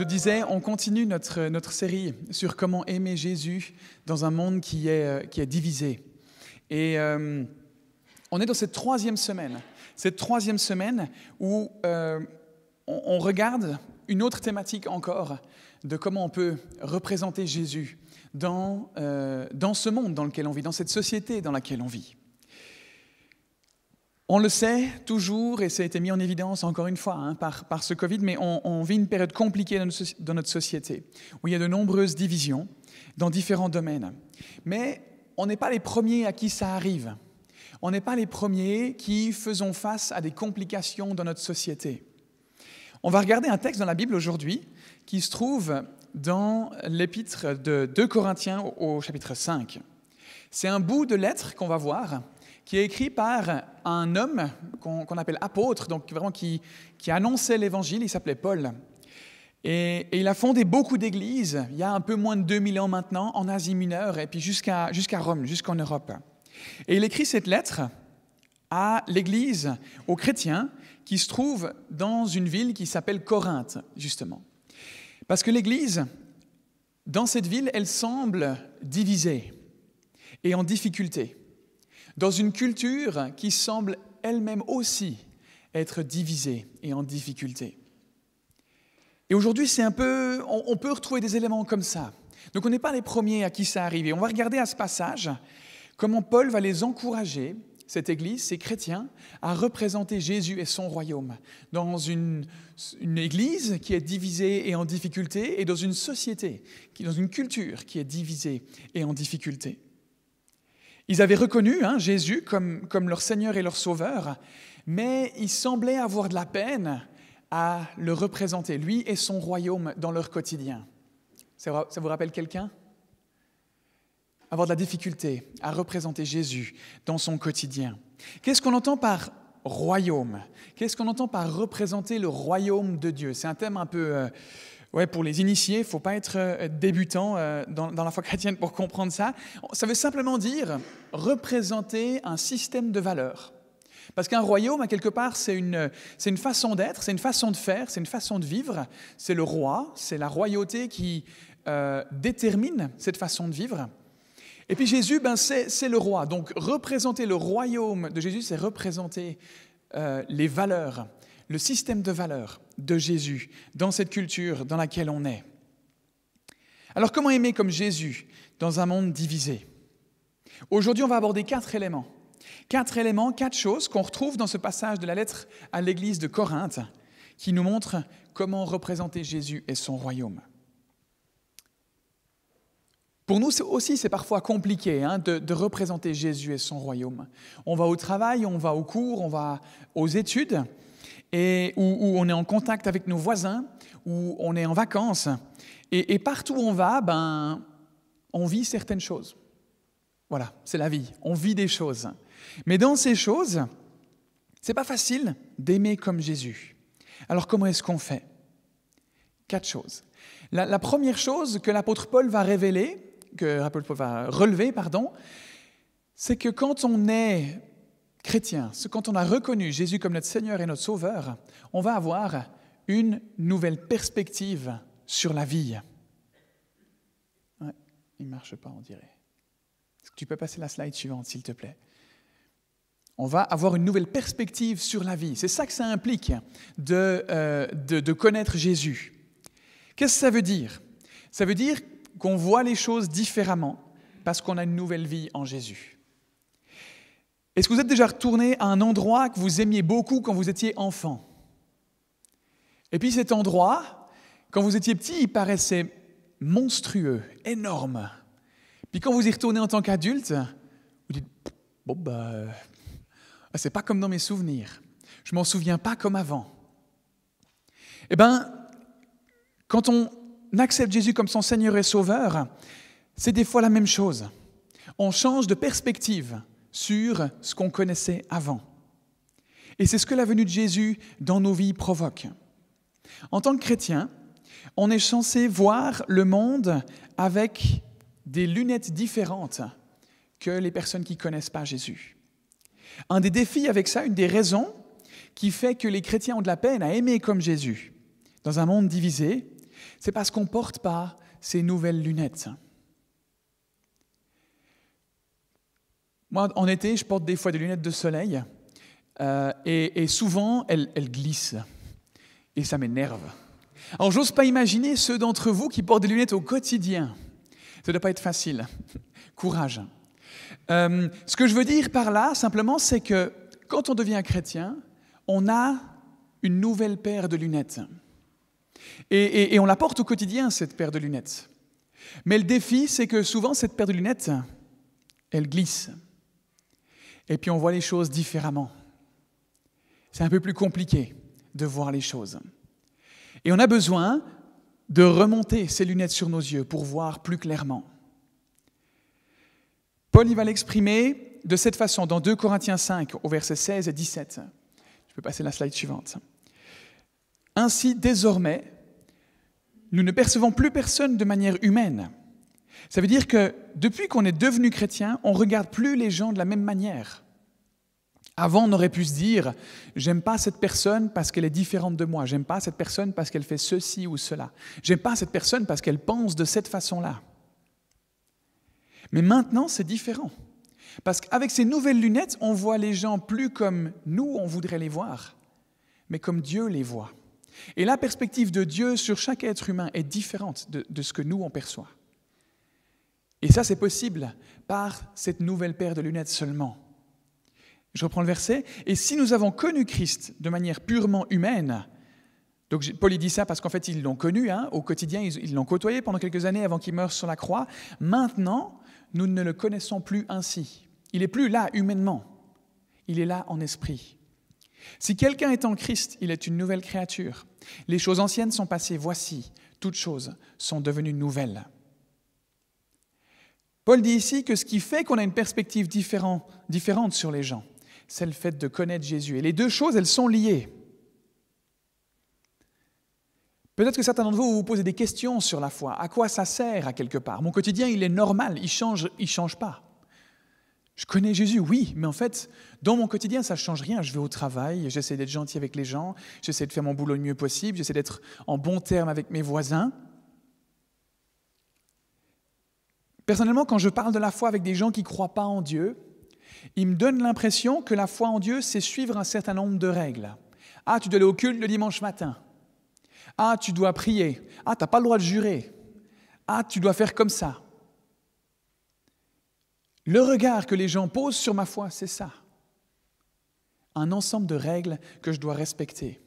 Je disais, on continue notre série sur comment aimer Jésus dans un monde qui est divisé. Et on est dans cette troisième semaine où on regarde une autre thématique encore de comment on peut représenter Jésus dans ce monde dans lequel on vit, dans cette société dans laquelle on vit. On le sait toujours, et ça a été mis en évidence encore une fois par ce Covid, mais on vit une période compliquée dans notre société, où il y a de nombreuses divisions dans différents domaines. Mais on n'est pas les premiers à qui ça arrive. On n'est pas les premiers qui faisons face à des complications dans notre société. On va regarder un texte dans la Bible aujourd'hui qui se trouve dans l'épître de 2 Corinthiens au chapitre 5. C'est un bout de lettre qu'on va voir, qui est écrit par un homme qu'on appelle apôtre, donc vraiment qui annonçait l'évangile, il s'appelait Paul. Et il a fondé beaucoup d'églises, il y a un peu moins de 2000 ans maintenant, en Asie mineure, et puis jusqu'à Rome, jusqu'en Europe. Et il écrit cette lettre à l'église, aux chrétiens, qui se trouve dans une ville qui s'appelle Corinthe, justement. Parce que l'église, dans cette ville, elle semble divisée et en difficulté, dans une culture qui semble elle-même aussi être divisée et en difficulté. Et aujourd'hui, on peut retrouver des éléments comme ça. Donc on n'est pas les premiers à qui ça arrive. Et on va regarder à ce passage comment Paul va les encourager, cette église, ces chrétiens, à représenter Jésus et son royaume dans une église qui est divisée et en difficulté et dans une société, dans une culture qui est divisée et en difficulté. Ils avaient reconnu Jésus comme leur Seigneur et leur Sauveur, mais ils semblaient avoir de la peine à le représenter, lui et son royaume, dans leur quotidien. Ça vous rappelle quelqu'un ? Avoir de la difficulté à représenter Jésus dans son quotidien. Qu'est-ce qu'on entend par royaume ? Qu'est-ce qu'on entend par représenter le royaume de Dieu ? C'est un thème un peu... pour les initiés, il ne faut pas être débutant dans la foi chrétienne pour comprendre ça. Ça veut simplement dire représenter un système de valeurs. Parce qu'un royaume, à quelque part, c'est une façon d'être, c'est une façon de faire, c'est une façon de vivre. C'est le roi, c'est la royauté qui détermine cette façon de vivre. Et puis Jésus, c'est le roi. Donc représenter le royaume de Jésus, c'est représenter les valeurs, le système de valeurs de Jésus dans cette culture dans laquelle on est. Alors comment aimer comme Jésus dans un monde divisé ? Aujourd'hui, on va aborder 4 éléments. 4 choses qu'on retrouve dans ce passage de la lettre à l'église de Corinthe qui nous montrent comment représenter Jésus et son royaume. Pour nous aussi, c'est parfois compliqué de représenter Jésus et son royaume. On va au travail, on va aux cours, on va aux études, et où on est en contact avec nos voisins, où on est en vacances. Et partout où on va, on vit certaines choses. Voilà, c'est la vie, on vit des choses. Mais dans ces choses, c'est pas facile d'aimer comme Jésus. Alors comment est-ce qu'on fait ? 4 choses. La première chose que l'apôtre Paul va relever, c'est que quand on est chrétien, quand on a reconnu Jésus comme notre Seigneur et notre Sauveur, on va avoir une nouvelle perspective sur la vie. Ouais, il ne marche pas, on dirait. Est-ce que tu peux passer la slide suivante, s'il te plaît ? On va avoir une nouvelle perspective sur la vie. C'est ça que ça implique de connaître Jésus. Qu'est-ce que ça veut dire ? Ça veut dire qu'on voit les choses différemment parce qu'on a une nouvelle vie en Jésus. Est-ce que vous êtes déjà retourné à un endroit que vous aimiez beaucoup quand vous étiez enfant ? Et puis cet endroit, quand vous étiez petit, il paraissait monstrueux, énorme. Puis quand vous y retournez en tant qu'adulte, vous dites « c'est pas comme dans mes souvenirs. Je m'en souviens pas comme avant. » Eh bien, quand on accepte Jésus comme son Seigneur et Sauveur, c'est des fois la même chose. On change de perspective sur ce qu'on connaissait avant. Et c'est ce que la venue de Jésus dans nos vies provoque. En tant que chrétien, on est censé voir le monde avec des lunettes différentes que les personnes qui ne connaissent pas Jésus. Un des défis avec ça, une des raisons qui fait que les chrétiens ont de la peine à aimer comme Jésus dans un monde divisé, C'est parce qu'on ne porte pas ces nouvelles lunettes. Moi, en été, je porte des fois des lunettes de soleil et souvent, elles glissent et ça m'énerve. Alors, j'ose pas imaginer ceux d'entre vous qui portent des lunettes au quotidien. Ça ne doit pas être facile. Courage. Ce que je veux dire par là, simplement, c'est que quand on devient chrétien, on a une nouvelle paire de lunettes. Et on la porte au quotidien, cette paire de lunettes. Mais le défi, c'est que souvent, cette paire de lunettes, elle glisse. Et puis, on voit les choses différemment. C'est un peu plus compliqué de voir les choses. Et on a besoin de remonter ces lunettes sur nos yeux pour voir plus clairement. Paul il va l'exprimer de cette façon dans 2 Corinthiens 5, au verset 16 et 17. Je peux passer la slide suivante. « Ainsi, désormais, nous ne percevons plus personne de manière humaine. » Ça veut dire que depuis qu'on est devenu chrétien, on ne regarde plus les gens de la même manière. Avant, on aurait pu se dire « J'aime pas cette personne parce qu'elle est différente de moi. J'aime pas cette personne parce qu'elle fait ceci ou cela. J'aime pas cette personne parce qu'elle pense de cette façon-là. » Mais maintenant, c'est différent. Parce qu'avec ces nouvelles lunettes, on voit les gens plus comme nous, on voudrait les voir, mais comme Dieu les voit. Et la perspective de Dieu sur chaque être humain est différente de ce que nous, on perçoit. Et ça, c'est possible par cette nouvelle paire de lunettes seulement. Je reprends le verset. « Et si nous avons connu Christ de manière purement humaine, » donc Paul il dit ça parce qu'en fait, ils l'ont connu, au quotidien, ils l'ont côtoyé pendant quelques années avant qu'il meure sur la croix. Maintenant, nous ne le connaissons plus ainsi. Il n'est plus là humainement, il est là en esprit. Si quelqu'un est en Christ, il est une nouvelle créature. Les choses anciennes sont passées, voici, toutes choses sont devenues nouvelles. Paul dit ici que ce qui fait qu'on a une perspective différente sur les gens, c'est le fait de connaître Jésus. Et les deux choses, elles sont liées. Peut-être que certains d'entre vous vous posez des questions sur la foi. À quoi ça sert, à quelque part? Mon quotidien, il est normal, il change pas. Je connais Jésus, oui, mais en fait, dans mon quotidien, ça ne change rien. Je vais au travail, j'essaie d'être gentil avec les gens, j'essaie de faire mon boulot le mieux possible, j'essaie d'être en bon terme avec mes voisins. Personnellement, quand je parle de la foi avec des gens qui ne croient pas en Dieu, ils me donnent l'impression que la foi en Dieu, c'est suivre un certain nombre de règles. Ah, tu dois aller au culte le dimanche matin. Ah, tu dois prier. Ah, tu n'as pas le droit de jurer. Ah, tu dois faire comme ça. Le regard que les gens posent sur ma foi, c'est ça. Un ensemble de règles que je dois respecter.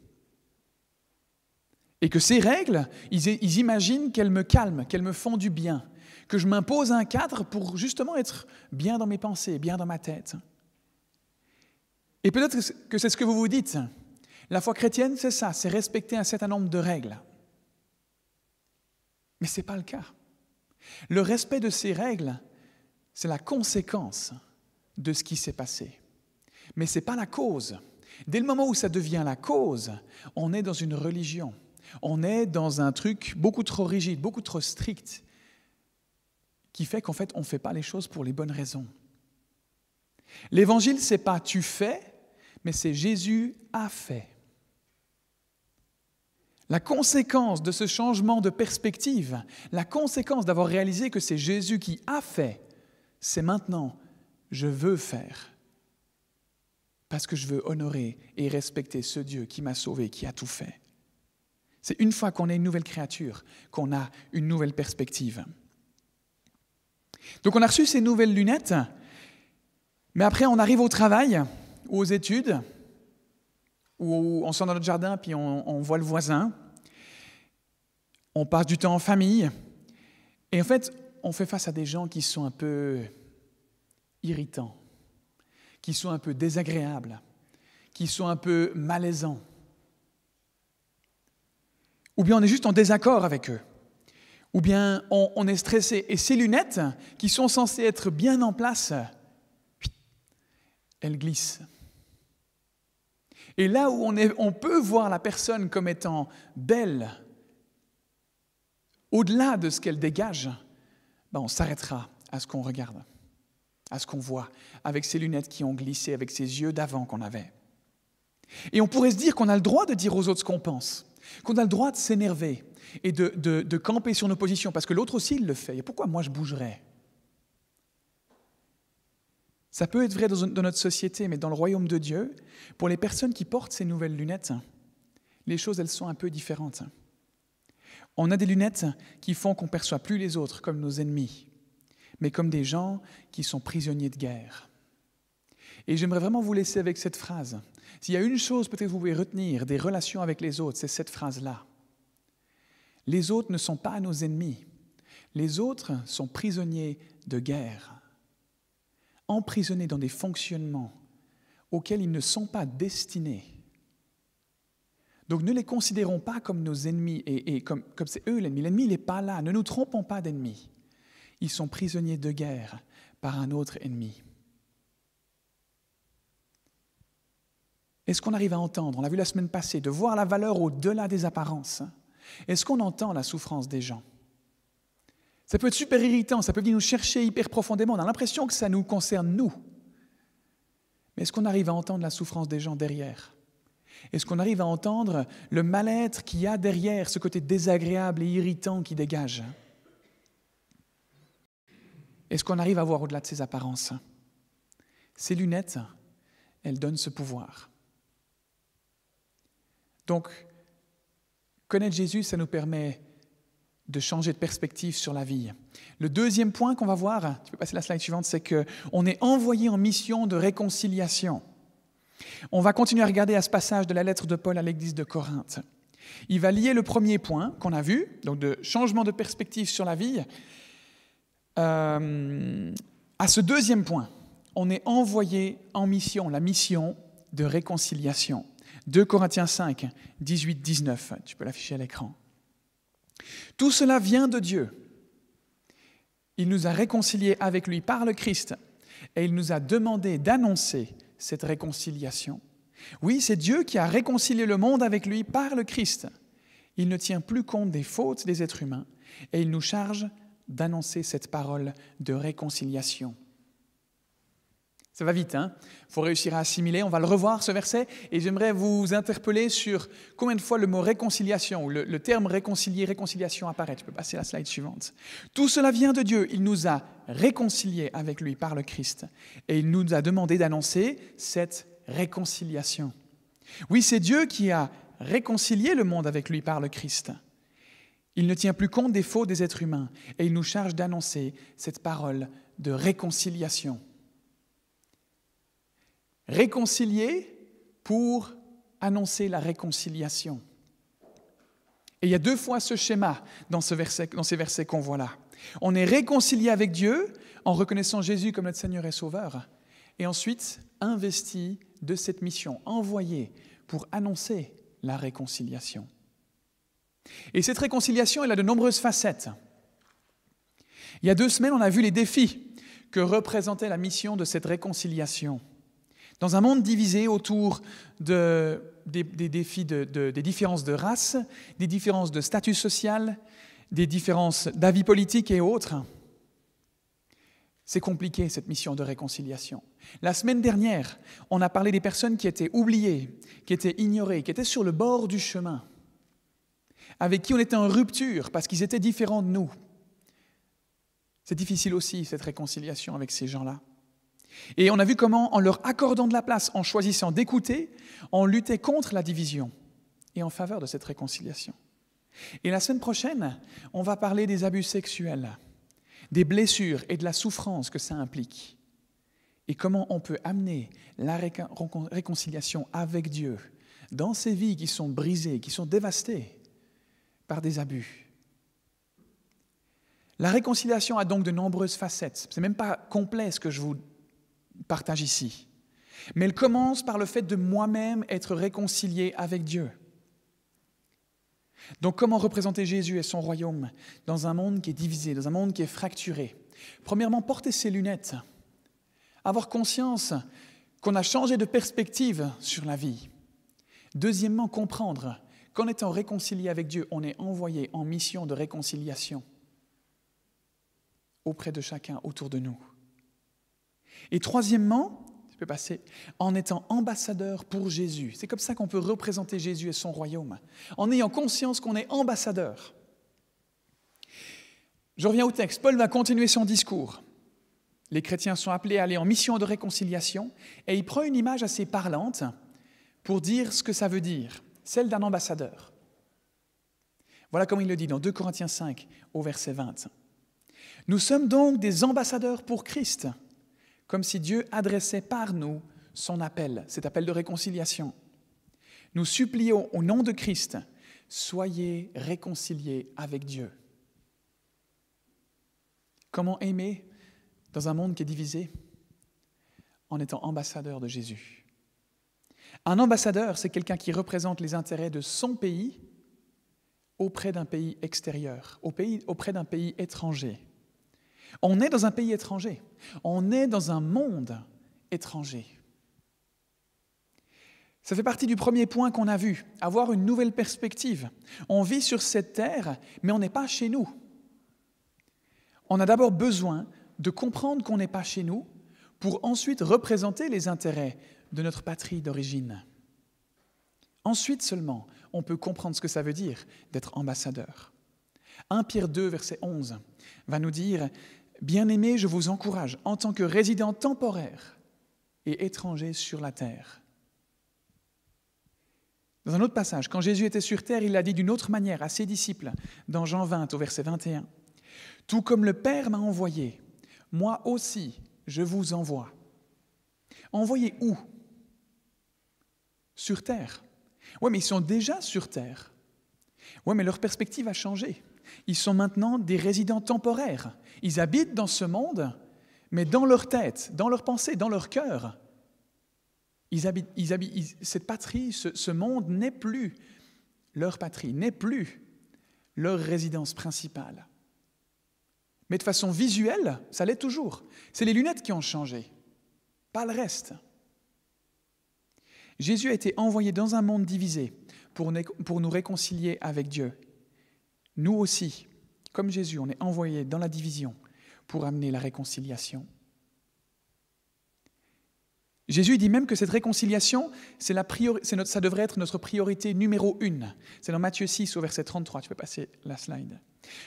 Et que ces règles, ils imaginent qu'elles me calment, qu'elles me font du bien, que je m'impose un cadre pour justement être bien dans mes pensées, bien dans ma tête. Et peut-être que c'est ce que vous vous dites. La foi chrétienne, c'est ça, c'est respecter un certain nombre de règles. Mais ce n'est pas le cas. Le respect de ces règles, c'est la conséquence de ce qui s'est passé. Mais ce n'est pas la cause. Dès le moment où ça devient la cause, on est dans une religion. On est dans un truc beaucoup trop rigide, beaucoup trop strict, qui fait qu'en fait, on ne fait pas les choses pour les bonnes raisons. L'évangile, ce n'est pas « tu fais », mais c'est « Jésus a fait ». La conséquence de ce changement de perspective, la conséquence d'avoir réalisé que c'est Jésus qui a fait, c'est maintenant, je veux faire. Parce que je veux honorer et respecter ce Dieu qui m'a sauvé, qui a tout fait. C'est une fois qu'on est une nouvelle créature, qu'on a une nouvelle perspective. Donc on a reçu ces nouvelles lunettes, mais après on arrive au travail ou aux études, ou on sort dans notre jardin puis on voit le voisin, on passe du temps en famille, et en fait on fait face à des gens qui sont un peu irritants, qui sont un peu désagréables, qui sont un peu malaisants. Ou bien on est juste en désaccord avec eux. Ou bien on est stressé. Et ces lunettes, qui sont censées être bien en place, elles glissent. Et là où on peut voir la personne comme étant belle, au-delà de ce qu'elle dégage, on s'arrêtera à ce qu'on regarde, à ce qu'on voit, avec ces lunettes qui ont glissé, avec ces yeux d'avant qu'on avait. Et on pourrait se dire qu'on a le droit de dire aux autres ce qu'on pense, qu'on a le droit de s'énerver, et de camper sur nos positions, parce que l'autre aussi il le fait. Et pourquoi moi je bougerais? Ça peut être vrai dans notre société, mais dans le royaume de Dieu, pour les personnes qui portent ces nouvelles lunettes, les choses elles sont un peu différentes. On a des lunettes qui font qu'on ne perçoit plus les autres comme nos ennemis, mais comme des gens qui sont prisonniers de guerre. Et j'aimerais vraiment vous laisser avec cette phrase. S'il y a une chose peut-être que vous pouvez retenir des relations avec les autres, c'est cette phrase-là. Les autres ne sont pas nos ennemis. Les autres sont prisonniers de guerre, emprisonnés dans des fonctionnements auxquels ils ne sont pas destinés. Donc ne les considérons pas comme nos ennemis et comme c'est eux l'ennemi. L'ennemi, il n'est pas là. Ne nous trompons pas d'ennemis. Ils sont prisonniers de guerre par un autre ennemi. Est-ce qu'on arrive à entendre, on l'a vu la semaine passée, de voir la valeur au-delà des apparences? Est-ce qu'on entend la souffrance des gens? Ça peut être super irritant, ça peut venir nous chercher hyper profondément. On a l'impression que ça nous concerne, nous. Mais est-ce qu'on arrive à entendre la souffrance des gens derrière? Est-ce qu'on arrive à entendre le mal-être qu'il y a derrière, ce côté désagréable et irritant qui dégage? Est-ce qu'on arrive à voir au-delà de ces apparences? Ces lunettes, elles donnent ce pouvoir. Donc, connaître Jésus, ça nous permet de changer de perspective sur la vie. Le deuxième point qu'on va voir, tu peux passer la slide suivante, c'est qu'on est envoyé en mission de réconciliation. On va continuer à regarder à ce passage de la lettre de Paul à l'église de Corinthe. Il va lier le premier point qu'on a vu, donc de changement de perspective sur la vie, à ce deuxième point. On est envoyé en mission, la mission de réconciliation. 2 Corinthiens 5, 18-19, tu peux l'afficher à l'écran. Tout cela vient de Dieu. Il nous a réconciliés avec lui par le Christ et il nous a demandé d'annoncer cette réconciliation. Oui, c'est Dieu qui a réconcilié le monde avec lui par le Christ. Il ne tient plus compte des fautes des êtres humains et il nous charge d'annoncer cette parole de réconciliation. Ça va vite, hein? Il faut réussir à assimiler. On va le revoir, ce verset, et j'aimerais vous interpeller sur combien de fois le mot réconciliation, ou le terme réconcilier, réconciliation apparaît. Tu peux passer à la slide suivante. Tout cela vient de Dieu. Il nous a réconciliés avec lui par le Christ, et il nous a demandé d'annoncer cette réconciliation. Oui, c'est Dieu qui a réconcilié le monde avec lui par le Christ. Il ne tient plus compte des fautes des êtres humains, et il nous charge d'annoncer cette parole de réconciliation. Réconcilier pour annoncer la réconciliation. Et il y a deux fois ce schéma dans ces versets qu'on voit là. On est réconcilié avec Dieu en reconnaissant Jésus comme notre Seigneur et Sauveur, et ensuite investi de cette mission, envoyé pour annoncer la réconciliation. Et cette réconciliation, elle a de nombreuses facettes. Il y a 2 semaines, on a vu les défis que représentait la mission de cette réconciliation. Dans un monde divisé autour des défis des différences de race, des différences de statut social, des différences d'avis politique et autres, c'est compliqué cette mission de réconciliation. La semaine dernière, on a parlé des personnes qui étaient oubliées, qui étaient ignorées, qui étaient sur le bord du chemin, avec qui on était en rupture parce qu'ils étaient différents de nous. C'est difficile aussi cette réconciliation avec ces gens-là. Et on a vu comment, en leur accordant de la place, en choisissant d'écouter, on luttait contre la division et en faveur de cette réconciliation. Et la semaine prochaine, on va parler des abus sexuels, des blessures et de la souffrance que ça implique, et comment on peut amener la réconciliation avec Dieu dans ces vies qui sont brisées, qui sont dévastées par des abus. La réconciliation a donc de nombreuses facettes. Ce n'est même pas complet ce que je vous partage ici. Mais elle commence par le fait de moi-même être réconcilié avec Dieu. Donc comment représenter Jésus et son royaume dans un monde qui est divisé, dans un monde qui est fracturé? Premièrement, porter ses lunettes, avoir conscience qu'on a changé de perspective sur la vie. Deuxièmement, comprendre qu'en étant réconcilié avec Dieu, on est envoyé en mission de réconciliation auprès de chacun autour de nous. Et troisièmement, tu peux passer, en étant ambassadeur pour Jésus. C'est comme ça qu'on peut représenter Jésus et son royaume, en ayant conscience qu'on est ambassadeur. Je reviens au texte. Paul va continuer son discours. Les chrétiens sont appelés à aller en mission de réconciliation et il prend une image assez parlante pour dire ce que ça veut dire, celle d'un ambassadeur. Voilà comme il le dit dans 2 Corinthiens 5 au verset 20. « Nous sommes donc des ambassadeurs pour Christ, comme si Dieu adressait par nous son appel, cet appel de réconciliation. Nous supplions au nom de Christ, soyez réconciliés avec Dieu. » Comment aimer dans un monde qui est divisé? En étant ambassadeur de Jésus. Un ambassadeur, c'est quelqu'un qui représente les intérêts de son pays auprès d'un pays extérieur, auprès d'un pays étranger. On est dans un pays étranger, on est dans un monde étranger. Ça fait partie du premier point qu'on a vu, avoir une nouvelle perspective. On vit sur cette terre, mais on n'est pas chez nous. On a d'abord besoin de comprendre qu'on n'est pas chez nous pour ensuite représenter les intérêts de notre patrie d'origine. Ensuite seulement, on peut comprendre ce que ça veut dire d'être ambassadeur. 1 Pierre 2, verset 11, va nous dire « Bien-aimés, je vous encourage, en tant que résidents temporaires et étrangers sur la terre. » Dans un autre passage, quand Jésus était sur terre, il l'a dit d'une autre manière à ses disciples, dans Jean 20, au verset 21. « Tout comme le Père m'a envoyé, moi aussi je vous envoie. » Envoyé où? Sur terre. Oui, mais ils sont déjà sur terre. Oui, mais leur perspective a changé. Ils sont maintenant des résidents temporaires. Ils habitent dans ce monde, mais dans leur tête, dans leur pensée, dans leur cœur. Cette patrie, ce monde n'est plus leur patrie, n'est plus leur résidence principale. Mais de façon visuelle, ça l'est toujours. C'est les lunettes qui ont changé, pas le reste. Jésus a été envoyé dans un monde divisé pour nous réconcilier avec Dieu. Nous aussi, comme Jésus, on est envoyé dans la division pour amener la réconciliation. Jésus dit même que cette réconciliation, ça devrait être notre priorité numéro 1. C'est dans Matthieu 6 au verset 33, tu peux passer la slide.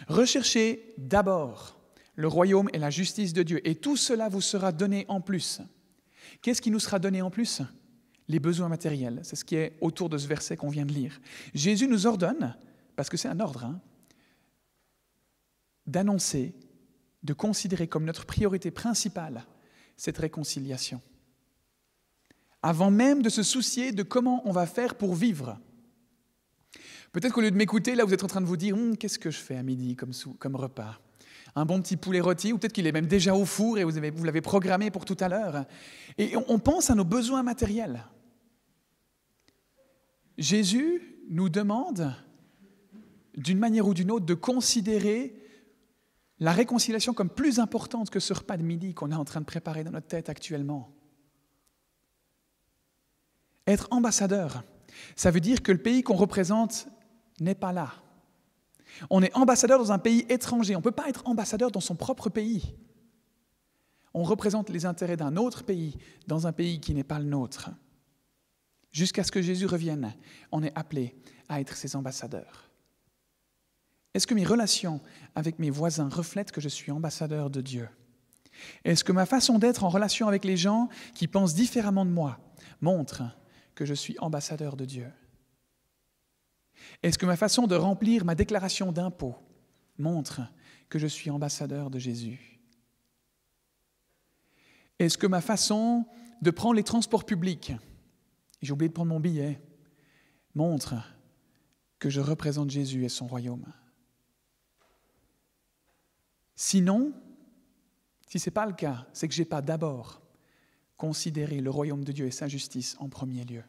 Recherchez d'abord le royaume et la justice de Dieu, et tout cela vous sera donné en plus. Qu'est-ce qui nous sera donné en plus? Les besoins matériels, c'est ce qui est autour de ce verset qu'on vient de lire. Jésus nous ordonne, parce que c'est un ordre, d'annoncer, de considérer comme notre priorité principale cette réconciliation. Avant même de se soucier de comment on va faire pour vivre. Peut-être qu'au lieu de m'écouter, là vous êtes en train de vous dire « Qu'est-ce que je fais à midi comme repas ?» Un bon petit poulet rôti, ou peut-être qu'il est même déjà au four et vous l'avez programmé pour tout à l'heure. Et on pense à nos besoins matériels. Jésus nous demande, d'une manière ou d'une autre, de considérer la réconciliation comme plus importante que ce repas de midi qu'on est en train de préparer dans notre tête actuellement. Être ambassadeur, ça veut dire que le pays qu'on représente n'est pas là. On est ambassadeur dans un pays étranger. On ne peut pas être ambassadeur dans son propre pays. On représente les intérêts d'un autre pays dans un pays qui n'est pas le nôtre. Jusqu'à ce que Jésus revienne, on est appelé à être ses ambassadeurs. Est-ce que mes relations avec mes voisins reflètent que je suis ambassadeur de Dieu? Est-ce que ma façon d'être en relation avec les gens qui pensent différemment de moi montre que je suis ambassadeur de Dieu? Est-ce que ma façon de remplir ma déclaration d'impôt montre que je suis ambassadeur de Jésus? Est-ce que ma façon de prendre les transports publics, j'ai oublié de prendre mon billet, montre que je représente Jésus et son royaume? Sinon, si ce n'est pas le cas, c'est que je n'ai pas d'abord considéré le royaume de Dieu et sa justice en premier lieu.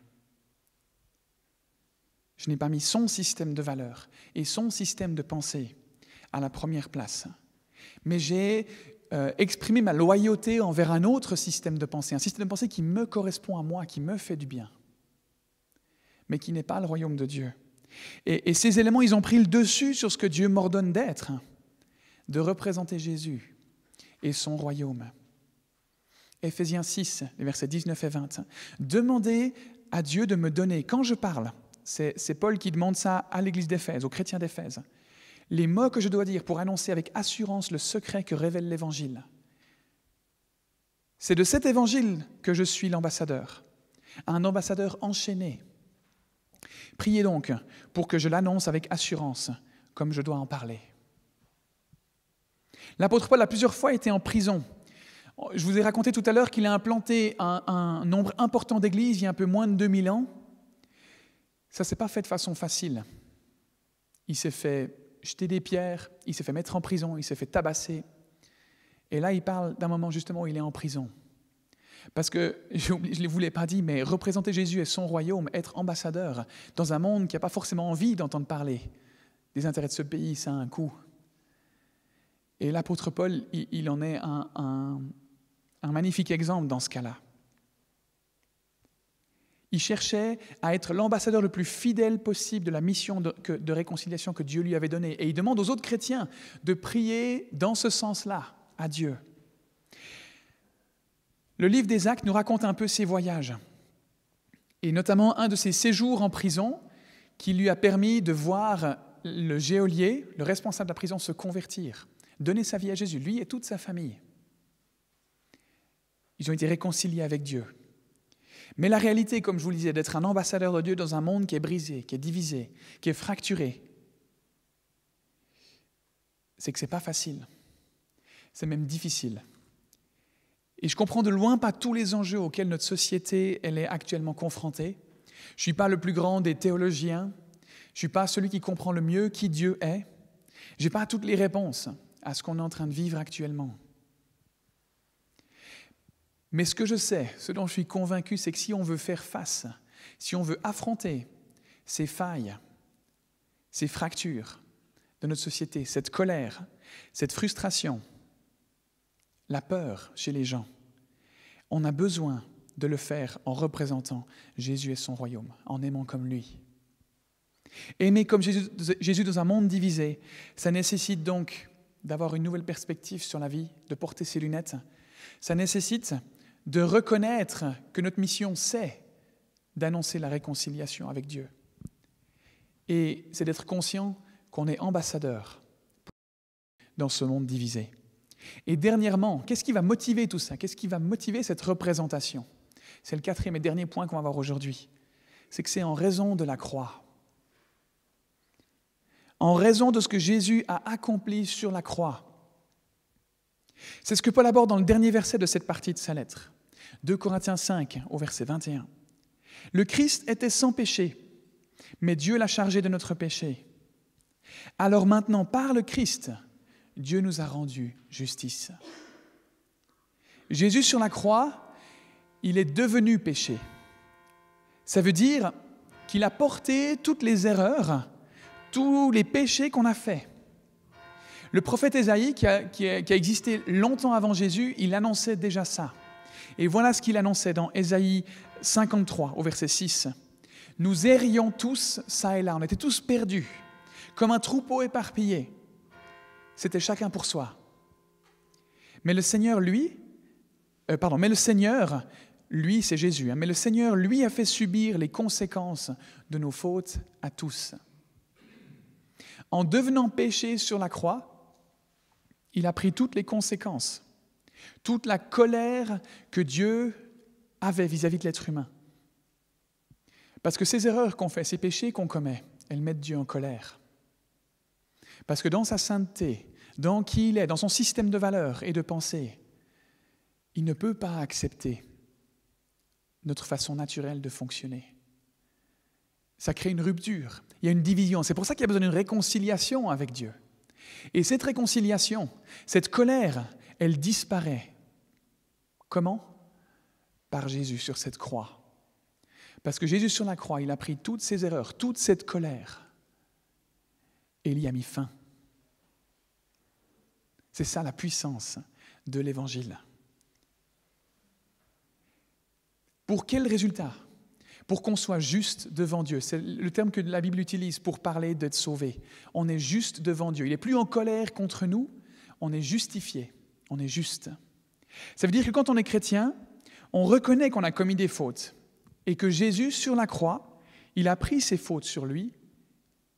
Je n'ai pas mis son système de valeurs et son système de pensée à la première place. Mais j'ai exprimé ma loyauté envers un autre système de pensée, un système de pensée qui me correspond à moi, qui me fait du bien, mais qui n'est pas le royaume de Dieu. Et ces éléments, ils ont pris le dessus sur ce que Dieu m'ordonne d'être, de représenter Jésus et son royaume. Éphésiens 6, les versets 19 et 20. Demandez à Dieu de me donner, quand je parle, c'est Paul qui demande ça à l'église d'Éphèse, aux chrétiens d'Éphèse, les mots que je dois dire pour annoncer avec assurance le secret que révèle l'Évangile. C'est de cet Évangile que je suis l'ambassadeur, un ambassadeur enchaîné. Priez donc pour que je l'annonce avec assurance, comme je dois en parler. L'apôtre Paul a plusieurs fois été en prison. Je vous ai raconté tout à l'heure qu'il a implanté un nombre important d'églises il y a un peu moins de 2000 ans. Ça ne s'est pas fait de façon facile. Il s'est fait jeter des pierres, il s'est fait mettre en prison, il s'est fait tabasser. Et là, il parle d'un moment justement où il est en prison. Parce que, je ne vous l'ai pas dit, mais représenter Jésus et son royaume, être ambassadeur dans un monde qui n'a pas forcément envie d'entendre parler des intérêts de ce pays, ça a un coût. Et l'apôtre Paul, il en est un magnifique exemple dans ce cas-là. Il cherchait à être l'ambassadeur le plus fidèle possible de la mission de réconciliation que Dieu lui avait donnée. Et il demande aux autres chrétiens de prier dans ce sens-là, à Dieu. Le livre des Actes nous raconte un peu ses voyages, et notamment un de ses séjours en prison qui lui a permis de voir le geôlier, le responsable de la prison, se convertir, donner sa vie à Jésus, lui et toute sa famille. Ils ont été réconciliés avec Dieu. Mais la réalité, comme je vous le disais, d'être un ambassadeur de Dieu dans un monde qui est brisé, qui est divisé, qui est fracturé, c'est que ce n'est pas facile. C'est même difficile. Et je comprends de loin pas tous les enjeux auxquels notre société elle est actuellement confrontée. Je ne suis pas le plus grand des théologiens. Je ne suis pas celui qui comprend le mieux qui Dieu est. Je n'ai pas toutes les réponses à ce qu'on est en train de vivre actuellement. Mais ce que je sais, ce dont je suis convaincu, c'est que si on veut faire face, si on veut affronter ces failles, ces fractures de notre société, cette colère, cette frustration, la peur chez les gens, on a besoin de le faire en représentant Jésus et son royaume, en aimant comme lui. Aimer comme Jésus dans un monde divisé, ça nécessite donc d'avoir une nouvelle perspective sur la vie, de porter ses lunettes. Ça nécessite de reconnaître que notre mission, c'est d'annoncer la réconciliation avec Dieu. Et c'est d'être conscient qu'on est ambassadeur dans ce monde divisé. Et dernièrement, qu'est-ce qui va motiver tout ça? Qu'est-ce qui va motiver cette représentation? C'est le quatrième et dernier point qu'on va voir aujourd'hui. C'est que c'est en raison de la croix. En raison de ce que Jésus a accompli sur la croix. C'est ce que Paul aborde dans le dernier verset de cette partie de sa lettre. 2 Corinthiens 5, au verset 21. Le Christ était sans péché, mais Dieu l'a chargé de notre péché. Alors maintenant, par le Christ, Dieu nous a rendu justice. Jésus sur la croix, il est devenu péché. Ça veut dire qu'il a porté toutes les erreurs, tous les péchés qu'on a faits. Le prophète Ésaïe, qui a existé longtemps avant Jésus, il annonçait déjà ça. Et voilà ce qu'il annonçait dans Ésaïe 53, au verset 6. « Nous errions tous, ça et là, on était tous perdus, comme un troupeau éparpillé. C'était chacun pour soi. Mais le Seigneur, lui, c'est Jésus, mais le Seigneur, lui, a fait subir les conséquences de nos fautes à tous. En devenant péché sur la croix, il a pris toutes les conséquences, toute la colère que Dieu avait vis-à-vis de l'être humain. Parce que ces erreurs qu'on fait, ces péchés qu'on commet, elles mettent Dieu en colère. Parce que dans sa sainteté, dans qui il est, dans son système de valeurs et de pensée, il ne peut pas accepter notre façon naturelle de fonctionner. Ça crée une rupture, il y a une division. C'est pour ça qu'il y a besoin d'une réconciliation avec Dieu. Et cette réconciliation, cette colère, elle disparaît. Comment? Par Jésus sur cette croix. Parce que Jésus sur la croix, il a pris toutes ces erreurs, toute cette colère, et il y a mis fin. C'est ça la puissance de l'Évangile. Pour quel résultat? Pour qu'on soit juste devant Dieu. C'est le terme que la Bible utilise pour parler d'être sauvé. On est juste devant Dieu. Il n'est plus en colère contre nous, on est justifié, on est juste. Ça veut dire que quand on est chrétien, on reconnaît qu'on a commis des fautes et que Jésus, sur la croix, il a pris ses fautes sur lui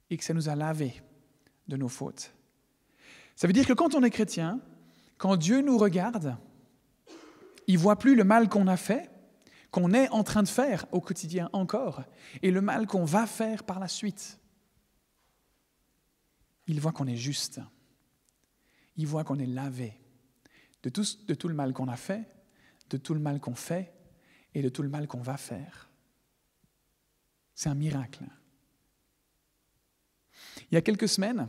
et que ça nous a lavés de nos fautes. Ça veut dire que quand on est chrétien, quand Dieu nous regarde, il ne voit plus le mal qu'on a fait, qu'on est en train de faire au quotidien encore, et le mal qu'on va faire par la suite. Il voit qu'on est juste. Il voit qu'on est lavé de tout le mal qu'on a fait, de tout le mal qu'on fait et de tout le mal qu'on va faire. C'est un miracle. Il y a quelques semaines,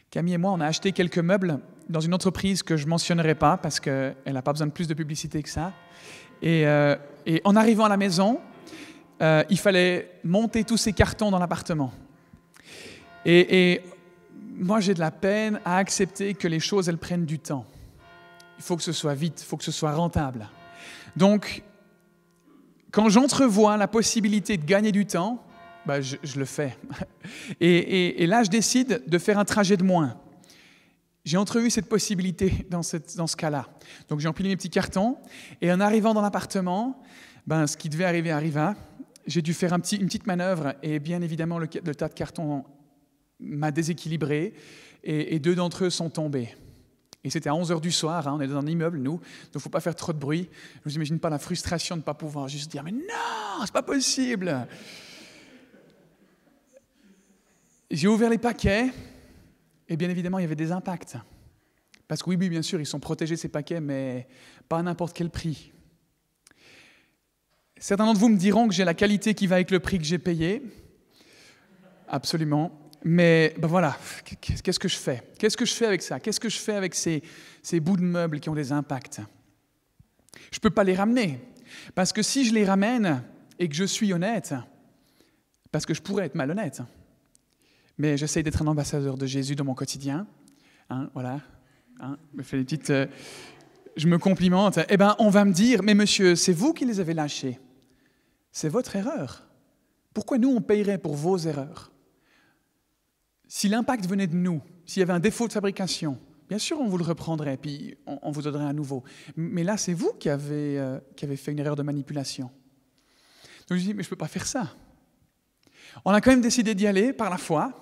Camille et moi, on a acheté quelques meubles dans une entreprise que je ne mentionnerai pas parce qu'elle n'a pas besoin de plus de publicité que ça. Et en arrivant à la maison, il fallait monter tous ces cartons dans l'appartement. Et moi, j'ai de la peine à accepter que les choses, elles prennent du temps. Il faut que ce soit vite, il faut que ce soit rentable. Donc, quand j'entrevois la possibilité de gagner du temps, je le fais. Et là, je décide de faire un trajet de moins. J'ai entrevu cette possibilité dans ce cas-là. Donc, j'ai empilé mes petits cartons. Et en arrivant dans l'appartement, ce qui devait arriver arriva. J'ai dû faire une petite manœuvre. Et bien évidemment, le tas de cartons m'a déséquilibré. Et 2 d'entre eux sont tombés. Et c'était à 11h du soir. On est dans un immeuble, nous. Donc, il ne faut pas faire trop de bruit. Je ne vous imagine pas la frustration de ne pas pouvoir juste dire « Mais non, c'est pas possible !» J'ai ouvert les paquets. Et bien évidemment, il y avait des impacts. Parce que oui, bien sûr, ils sont protégés, ces paquets, mais pas à n'importe quel prix. Certains d'entre vous me diront que j'ai la qualité qui va avec le prix que j'ai payé. Absolument. Mais voilà, qu'est-ce que je fais ? Qu'est-ce que je fais avec ça ? Qu'est-ce que je fais avec ces bouts de meubles qui ont des impacts ? Je ne peux pas les ramener. Parce que si je les ramène et que je suis honnête, parce que je pourrais être malhonnête, mais j'essaye d'être un ambassadeur de Jésus dans mon quotidien. Voilà. Je me complimente. On va me dire, mais monsieur, c'est vous qui les avez lâchés. C'est votre erreur. Pourquoi nous, on payerait pour vos erreurs ? Si l'impact venait de nous, s'il y avait un défaut de fabrication, bien sûr, on vous le reprendrait, puis on vous donnerait à nouveau. Mais là, c'est vous qui avez fait une erreur de manipulation. Donc je dis, mais je ne peux pas faire ça. On a quand même décidé d'y aller par la foi,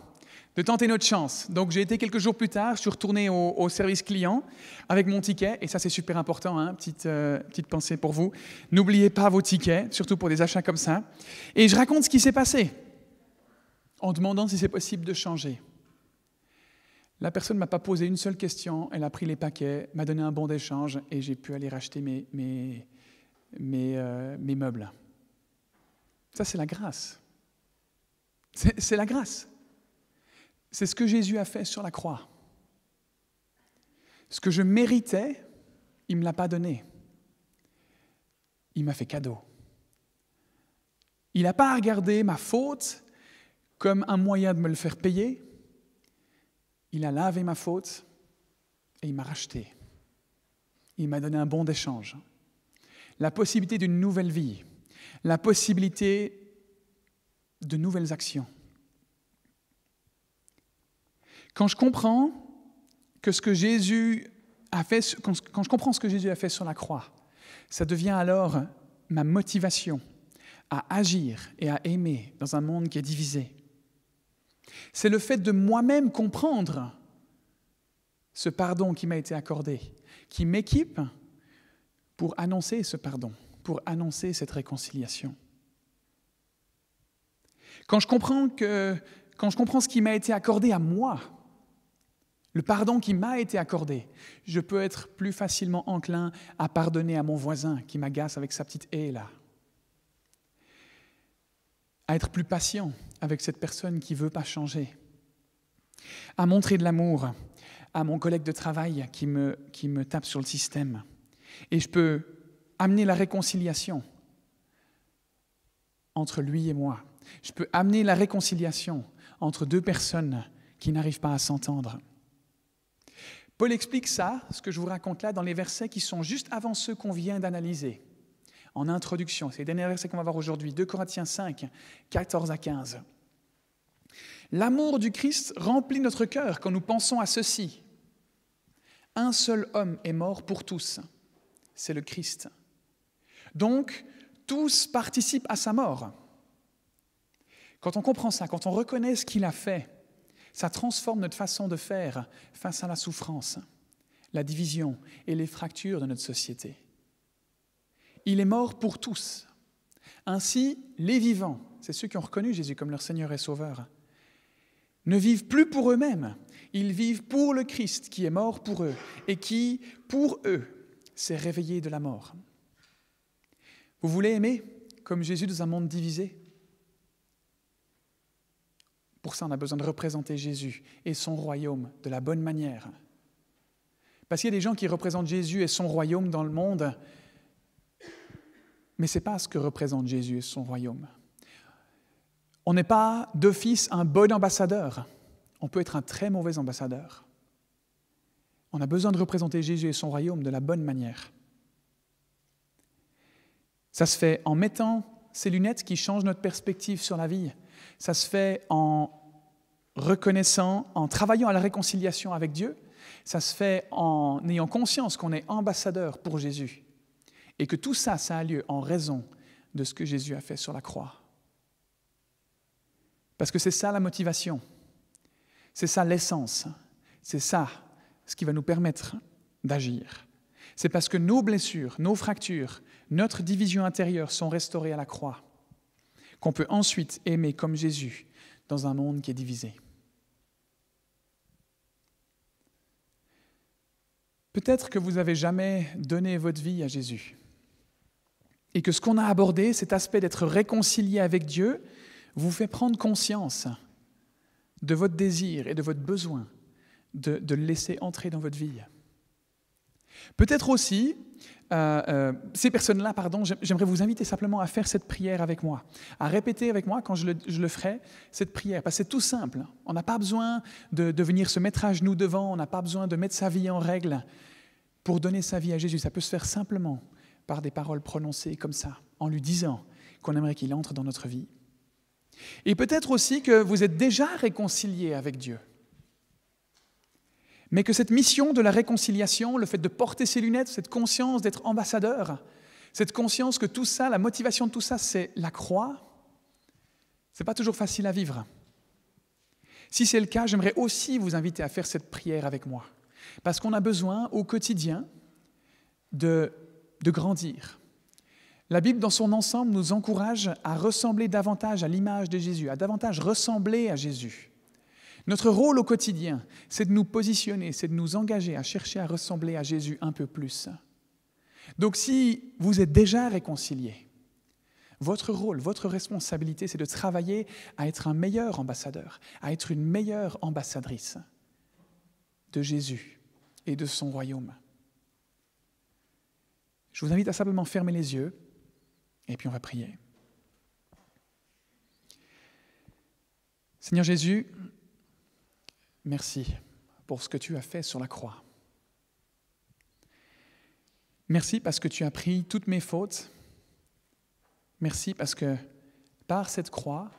de tenter notre chance. Donc j'ai été quelques jours plus tard, je suis retourné au service client avec mon ticket, et ça c'est super important, petite pensée pour vous. N'oubliez pas vos tickets, surtout pour des achats comme ça. Et je raconte ce qui s'est passé, en demandant si c'est possible de changer. La personne ne m'a pas posé une seule question, elle a pris les paquets, m'a donné un bon d'échange, et j'ai pu aller racheter mes meubles. Ça c'est la grâce. C'est la grâce. C'est ce que Jésus a fait sur la croix. Ce que je méritais, il ne me l'a pas donné. Il m'a fait cadeau. Il n'a pas regardé ma faute comme un moyen de me le faire payer. Il a lavé ma faute et il m'a racheté. Il m'a donné un bon d'échange. La possibilité d'une nouvelle vie. La possibilité de nouvelles actions. Quand je comprends ce que Jésus a fait, quand je comprends ce que Jésus a fait sur la croix, ça devient alors ma motivation à agir et à aimer dans un monde qui est divisé. C'est le fait de moi-même comprendre ce pardon qui m'a été accordé, qui m'équipe pour annoncer ce pardon, pour annoncer cette réconciliation. Quand je comprends ce qui m'a été accordé à moi, le pardon qui m'a été accordé, je peux être plus facilement enclin à pardonner à mon voisin qui m'agace avec sa petite haie là. À être plus patient avec cette personne qui ne veut pas changer. À montrer de l'amour à mon collègue de travail qui me tape sur le système. Et je peux amener la réconciliation entre lui et moi. Je peux amener la réconciliation entre 2 personnes qui n'arrivent pas à s'entendre. Paul explique ça, ce que je vous raconte là, dans les versets qui sont juste avant ceux qu'on vient d'analyser. En introduction, c'est les derniers versets qu'on va voir aujourd'hui, 2 Corinthiens 5, 14 à 15. L'amour du Christ remplit notre cœur quand nous pensons à ceci. Un seul homme est mort pour tous, c'est le Christ. Donc, tous participent à sa mort. Quand on comprend ça, quand on reconnaît ce qu'il a fait, ça transforme notre façon de faire face à la souffrance, la division et les fractures de notre société. Il est mort pour tous. Ainsi, les vivants, c'est ceux qui ont reconnu Jésus comme leur Seigneur et Sauveur, ne vivent plus pour eux-mêmes. Ils vivent pour le Christ qui est mort pour eux et qui, pour eux, s'est réveillé de la mort. Vous voulez aimer comme Jésus dans un monde divisé? Pour ça, on a besoin de représenter Jésus et son royaume de la bonne manière. Parce qu'il y a des gens qui représentent Jésus et son royaume dans le monde, mais ce n'est pas ce que représente Jésus et son royaume. On n'est pas d'office un bon ambassadeur. On peut être un très mauvais ambassadeur. On a besoin de représenter Jésus et son royaume de la bonne manière. Ça se fait en mettant ces lunettes qui changent notre perspective sur la vie. Ça se fait en reconnaissant, en travaillant à la réconciliation avec Dieu. Ça se fait en ayant conscience qu'on est ambassadeur pour Jésus. Et que tout ça, ça a lieu en raison de ce que Jésus a fait sur la croix. Parce que c'est ça la motivation. C'est ça l'essence. C'est ça ce qui va nous permettre d'agir. C'est parce que nos blessures, nos fractures, notre division intérieure sont restaurées à la croix qu'on peut ensuite aimer comme Jésus dans un monde qui est divisé. Peut-être que vous n'avez jamais donné votre vie à Jésus et que ce qu'on a abordé, cet aspect d'être réconcilié avec Dieu, vous fait prendre conscience de votre désir et de votre besoin de le laisser entrer dans votre vie. Peut-être aussi, ces personnes-là, j'aimerais vous inviter simplement à faire cette prière avec moi, à répéter avec moi quand je le ferai, cette prière, parce que c'est tout simple. On n'a pas besoin de venir se mettre à genoux devant, on n'a pas besoin de mettre sa vie en règle pour donner sa vie à Jésus. Ça peut se faire simplement par des paroles prononcées comme ça, en lui disant qu'on aimerait qu'il entre dans notre vie. Et peut-être aussi que vous êtes déjà réconcilié avec Dieu, mais que cette mission de la réconciliation, le fait de porter ses lunettes, cette conscience d'être ambassadeur, cette conscience que tout ça, la motivation de tout ça, c'est la croix, ce n'est pas toujours facile à vivre. Si c'est le cas, j'aimerais aussi vous inviter à faire cette prière avec moi, parce qu'on a besoin au quotidien de grandir. La Bible, dans son ensemble, nous encourage à ressembler davantage à l'image de Jésus, à davantage ressembler à Jésus. Notre rôle au quotidien, c'est de nous positionner, c'est de nous engager à chercher à ressembler à Jésus un peu plus. Donc si vous êtes déjà réconciliés, votre rôle, votre responsabilité, c'est de travailler à être un meilleur ambassadeur, à être une meilleure ambassadrice de Jésus et de son royaume. Je vous invite à simplement fermer les yeux et puis on va prier. Seigneur Jésus, merci pour ce que tu as fait sur la croix. Merci parce que tu as pris toutes mes fautes. Merci parce que par cette croix,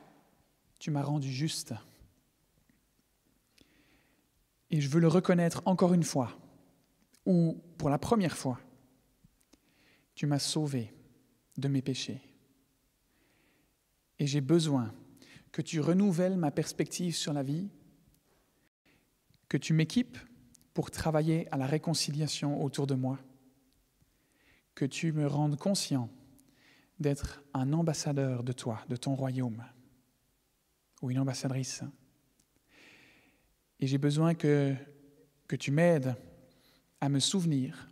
tu m'as rendu juste. Et je veux le reconnaître encore une fois, ou pour la première fois, tu m'as sauvé de mes péchés. Et j'ai besoin que tu renouvelles ma perspective sur la vie, que tu m'équipes pour travailler à la réconciliation autour de moi, que tu me rendes conscient d'être un ambassadeur de toi, de ton royaume, ou une ambassadrice. Et j'ai besoin que tu m'aides à me souvenir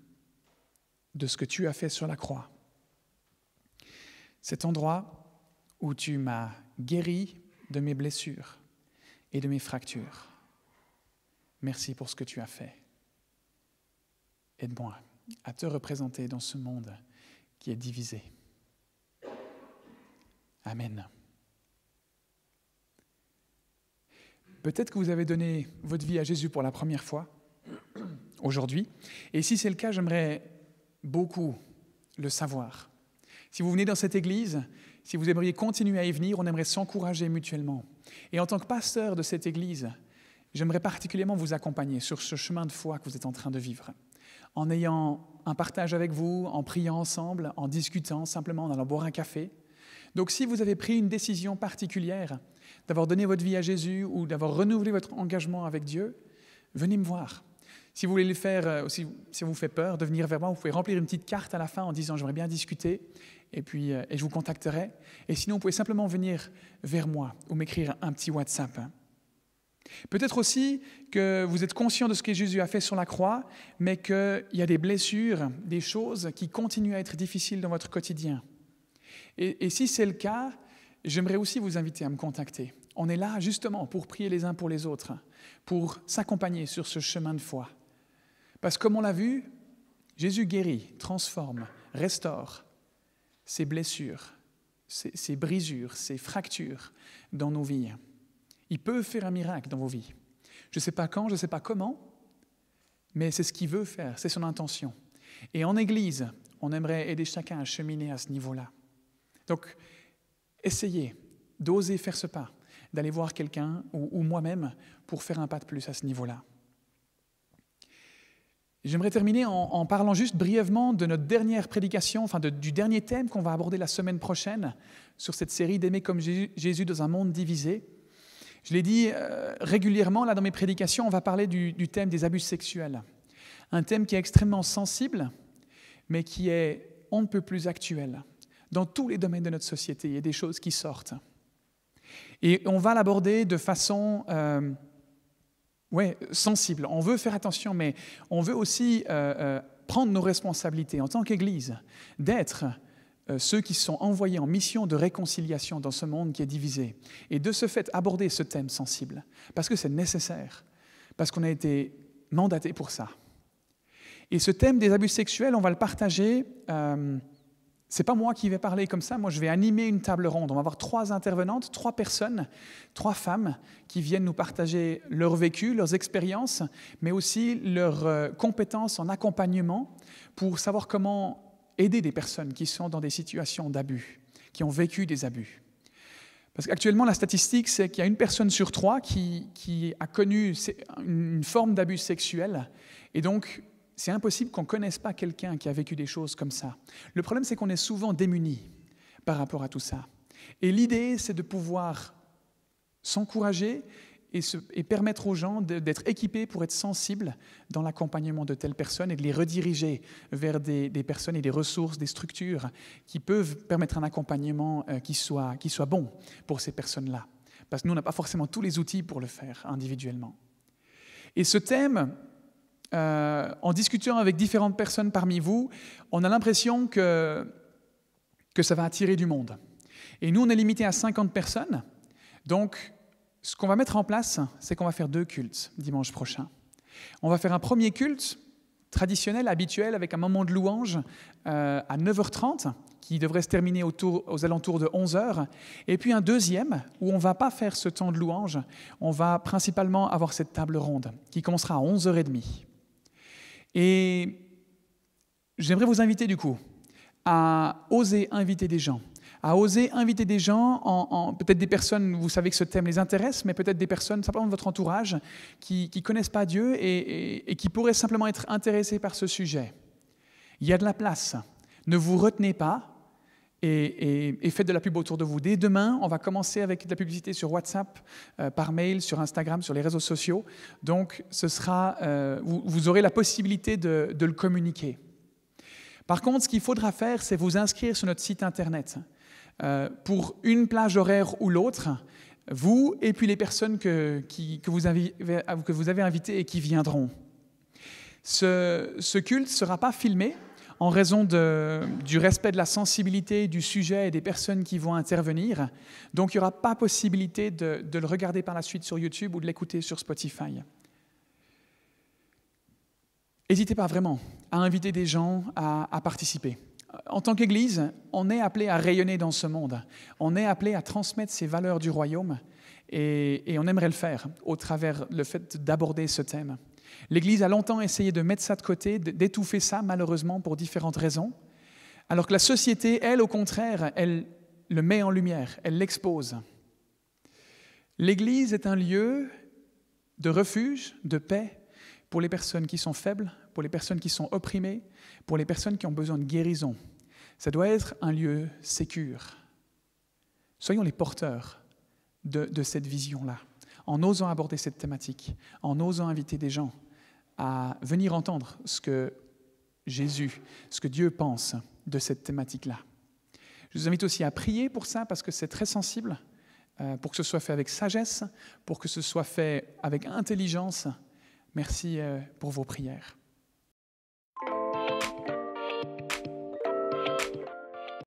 de ce que tu as fait sur la croix. Cet endroit où tu m'as guéri de mes blessures et de mes fractures. Merci pour ce que tu as fait. Aide-moi à te représenter dans ce monde qui est divisé. Amen. Peut-être que vous avez donné votre vie à Jésus pour la première fois aujourd'hui. Et si c'est le cas, j'aimerais beaucoup le savoir. Si vous venez dans cette église, si vous aimeriez continuer à y venir, on aimerait s'encourager mutuellement. Et en tant que pasteur de cette église, j'aimerais particulièrement vous accompagner sur ce chemin de foi que vous êtes en train de vivre, en ayant un partage avec vous, en priant ensemble, en discutant simplement, en allant boire un café. Donc si vous avez pris une décision particulière, d'avoir donné votre vie à Jésus ou d'avoir renouvelé votre engagement avec Dieu, venez me voir. Si vous voulez le faire, si ça vous fait peur de venir vers moi, vous pouvez remplir une petite carte à la fin en disant « j'aimerais bien discuter » et je vous contacterai. Et sinon, vous pouvez simplement venir vers moi ou m'écrire un petit WhatsApp. Peut-être aussi que vous êtes conscient de ce que Jésus a fait sur la croix, mais qu'il y a des blessures, des choses qui continuent à être difficiles dans votre quotidien. Et si c'est le cas, j'aimerais aussi vous inviter à me contacter. On est là justement pour prier les uns pour les autres, pour s'accompagner sur ce chemin de foi. Parce que comme on l'a vu, Jésus guérit, transforme, restaure ces blessures, ces brisures, ces fractures dans nos vies. Il peut faire un miracle dans vos vies. Je ne sais pas quand, je ne sais pas comment, mais c'est ce qu'il veut faire, c'est son intention. Et en Église, on aimerait aider chacun à cheminer à ce niveau-là. Donc, essayez d'oser faire ce pas, d'aller voir quelqu'un ou moi-même pour faire un pas de plus à ce niveau-là. J'aimerais terminer en parlant juste brièvement de notre dernière prédication, du dernier thème qu'on va aborder la semaine prochaine sur cette série d'aimer comme Jésus dans un monde divisé. Je l'ai dit régulièrement là dans mes prédications, on va parler du thème des abus sexuels. Un thème qui est extrêmement sensible, mais qui est on ne peut plus actuel. Dans tous les domaines de notre société, il y a des choses qui sortent. Et on va l'aborder de façon sensible. On veut faire attention, mais on veut aussi prendre nos responsabilités en tant qu'Église, d'être ceux qui sont envoyés en mission de réconciliation dans ce monde qui est divisé. Et de ce fait, aborder ce thème sensible, parce que c'est nécessaire, parce qu'on a été mandaté pour ça. Et ce thème des abus sexuels, on va le partager. C'est pas moi qui vais parler comme ça, moi je vais animer une table ronde. On va avoir 3 intervenantes, 3 personnes, 3 femmes qui viennent nous partager leur vécu, leurs expériences, mais aussi leurs compétences en accompagnement pour savoir comment aider des personnes qui sont dans des situations d'abus, qui ont vécu des abus. Parce qu'actuellement, la statistique, c'est qu'il y a 1 personne sur 3 qui a connu une forme d'abus sexuel, et donc c'est impossible qu'on ne connaisse pas quelqu'un qui a vécu des choses comme ça. Le problème, c'est qu'on est souvent démunis par rapport à tout ça. Et l'idée, c'est de pouvoir s'encourager et permettre aux gens d'être équipés pour être sensibles dans l'accompagnement de telles personnes et de les rediriger vers des personnes et des ressources, des structures qui peuvent permettre un accompagnement qui soit bon pour ces personnes-là. Parce que nous, on n'a pas forcément tous les outils pour le faire individuellement. Et ce thème, en discutant avec différentes personnes parmi vous, on a l'impression que ça va attirer du monde. Et nous, on est limité à 50 personnes. Donc, ce qu'on va mettre en place, c'est qu'on va faire 2 cultes dimanche prochain. On va faire un premier culte traditionnel, habituel, avec un moment de louange à 9h30, qui devrait se terminer aux alentours de 11h. Et puis un deuxième, où on ne va pas faire ce temps de louange, on va principalement avoir cette table ronde, qui commencera à 11h30. Et j'aimerais vous inviter du coup à oser inviter des gens, peut-être des personnes, vous savez que ce thème les intéresse, mais peut-être des personnes simplement de votre entourage qui ne connaissent pas Dieu et qui pourraient simplement être intéressées par ce sujet. Il y a de la place, ne vous retenez pas et faites de la pub autour de vous. Dès demain, on va commencer avec de la publicité sur WhatsApp, par mail, sur Instagram, sur les réseaux sociaux. Donc, vous aurez la possibilité de le communiquer. Par contre, ce qu'il faudra faire, c'est vous inscrire sur notre site Internet pour une plage horaire ou l'autre, vous et puis les personnes que vous avez invitées et qui viendront. Ce culte ne sera pas filmé en raison du respect de la sensibilité du sujet et des personnes qui vont intervenir. Donc, il n'y aura pas possibilité de le regarder par la suite sur YouTube ou de l'écouter sur Spotify. N'hésitez pas vraiment à inviter des gens à participer. En tant qu'Église, on est appelé à rayonner dans ce monde. On est appelé à transmettre ces valeurs du royaume et on aimerait le faire au travers le fait d'aborder ce thème. L'Église a longtemps essayé de mettre ça de côté, d'étouffer ça malheureusement pour différentes raisons, alors que la société, elle, au contraire, elle le met en lumière, elle l'expose. L'Église est un lieu de refuge, de paix pour les personnes qui sont faibles, pour les personnes qui sont opprimées, pour les personnes qui ont besoin de guérison. Ça doit être un lieu sécure. Soyons les porteurs de cette vision-là, en osant aborder cette thématique, en osant inviter des gens à venir entendre ce que Jésus, ce que Dieu pense de cette thématique-là. Je vous invite aussi à prier pour ça, parce que c'est très sensible, pour que ce soit fait avec sagesse, pour que ce soit fait avec intelligence. Merci pour vos prières.